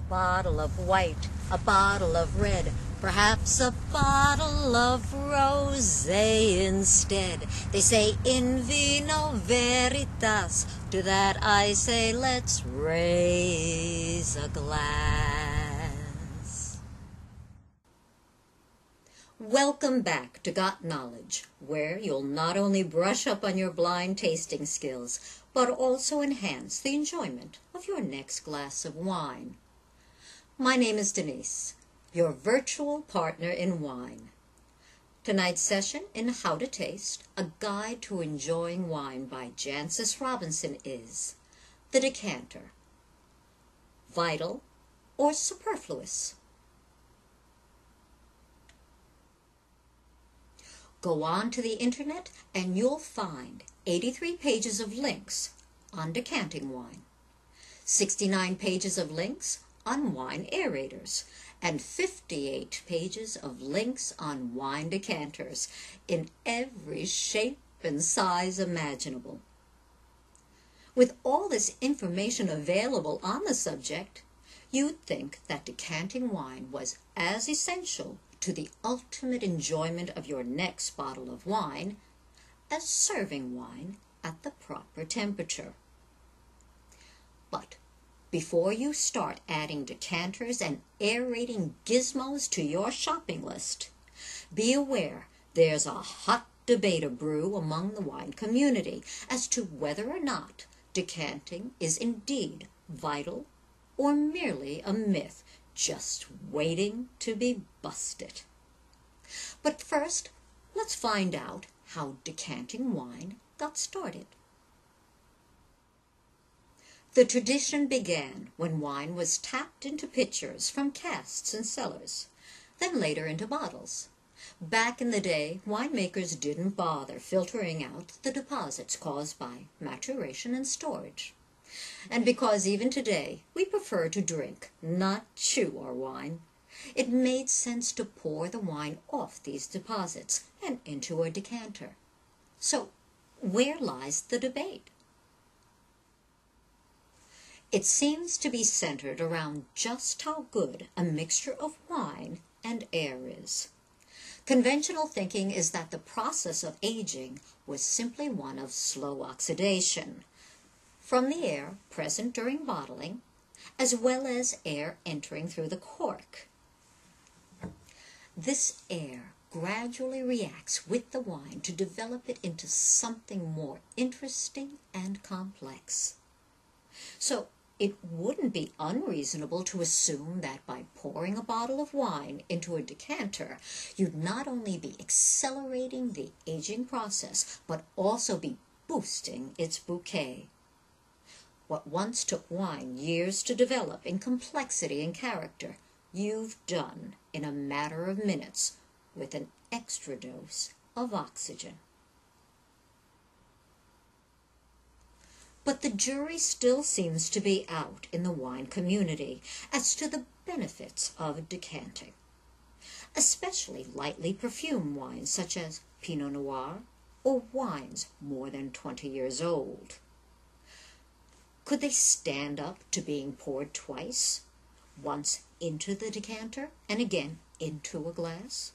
bottle of white, a bottle of red, perhaps a bottle of rosé instead. They say in vino veritas, to that I say let's raise a glass. Welcome back to Got Knowledge, where you'll not only brush up on your blind tasting skills, but also enhance the enjoyment of your next glass of wine. My name is DeniZe, your virtual partner in wine. Tonight's session in How to Taste, a guide to enjoying wine by Jancis Robinson is the decanter. Vital or superfluous? Go on to the internet and you'll find 83 pages of links on decanting wine, 69 pages of links on wine aerators, and 58 pages of links on wine decanters in every shape and size imaginable. With all this information available on the subject, you'd think that decanting wine was as essential to the ultimate enjoyment of your next bottle of wine as serving wine at the proper temperature. But before you start adding decanters and aerating gizmos to your shopping list, be aware there's a hot debate abrew among the wine community as to whether or not decanting is indeed vital or merely a myth just waiting to be busted. But first, let's find out how decanting wine got started. The tradition began when wine was tapped into pitchers from casks and cellars, then later into bottles. Back in the day, winemakers didn't bother filtering out the deposits caused by maturation and storage. And because even today we prefer to drink, not chew our wine, it made sense to pour the wine off these deposits and into a decanter. So where lies the debate? It seems to be centered around just how good a mixture of wine and air is. Conventional thinking is that the process of aging was simply one of slow oxidation from the air present during bottling, as well as air entering through the cork. This air gradually reacts with the wine to develop it into something more interesting and complex. So it wouldn't be unreasonable to assume that by pouring a bottle of wine into a decanter, you'd not only be accelerating the aging process, but also be boosting its bouquet. What once took wine years to develop in complexity and character, you've done in a matter of minutes with an extra dose of oxygen. But the jury still seems to be out in the wine community as to the benefits of decanting, especially lightly perfumed wines such as Pinot Noir or wines more than 20 years old. Could they stand up to being poured twice, once into the decanter and again into a glass?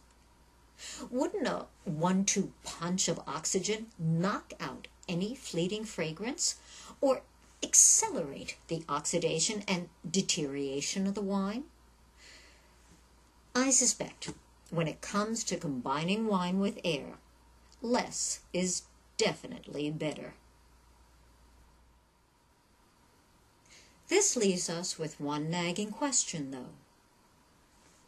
Wouldn't a 1-2 punch of oxygen knock out any fleeting fragrance or accelerate the oxidation and deterioration of the wine? I suspect when it comes to combining wine with air, less is definitely better. This leaves us with one nagging question, though.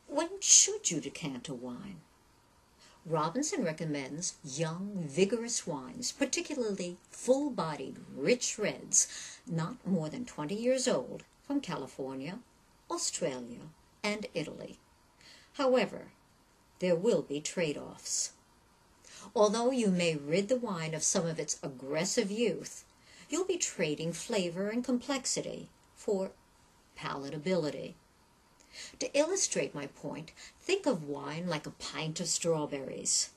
When should you decant a wine? Robinson recommends young, vigorous wines, particularly full-bodied, rich reds, not more than 20 years old, from California, Australia, and Italy. However, there will be trade-offs. Although you may rid the wine of some of its aggressive youth, you'll be trading flavor and complexity for palatability. To illustrate my point, think of wine like a pint of strawberries.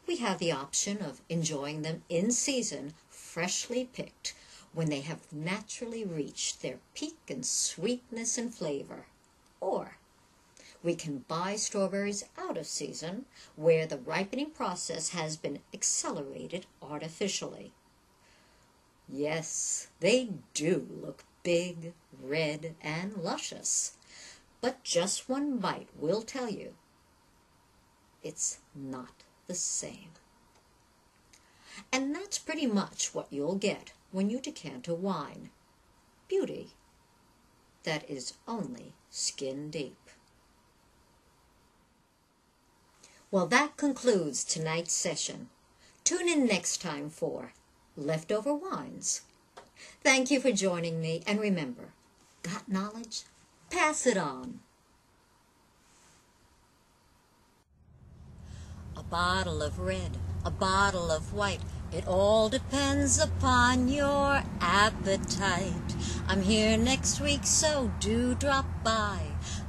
We have the option of enjoying them in season, freshly picked, when they have naturally reached their peak in sweetness and flavor. We can buy strawberries out of season, where the ripening process has been accelerated artificially. Yes, they do look big, red, and luscious, but just one bite will tell you it's not the same. And that's pretty much what you'll get when you decant a wine. Beauty that is only skin deep. Well, that concludes tonight's session. Tune in next time for Leftover Wines. Thank you for joining me, and remember, got knowledge? Pass it on. A bottle of red, a bottle of white, it all depends upon your appetite. I'm here next week, so do drop by.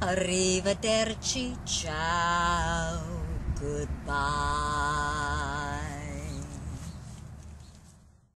Arrivederci, ciao.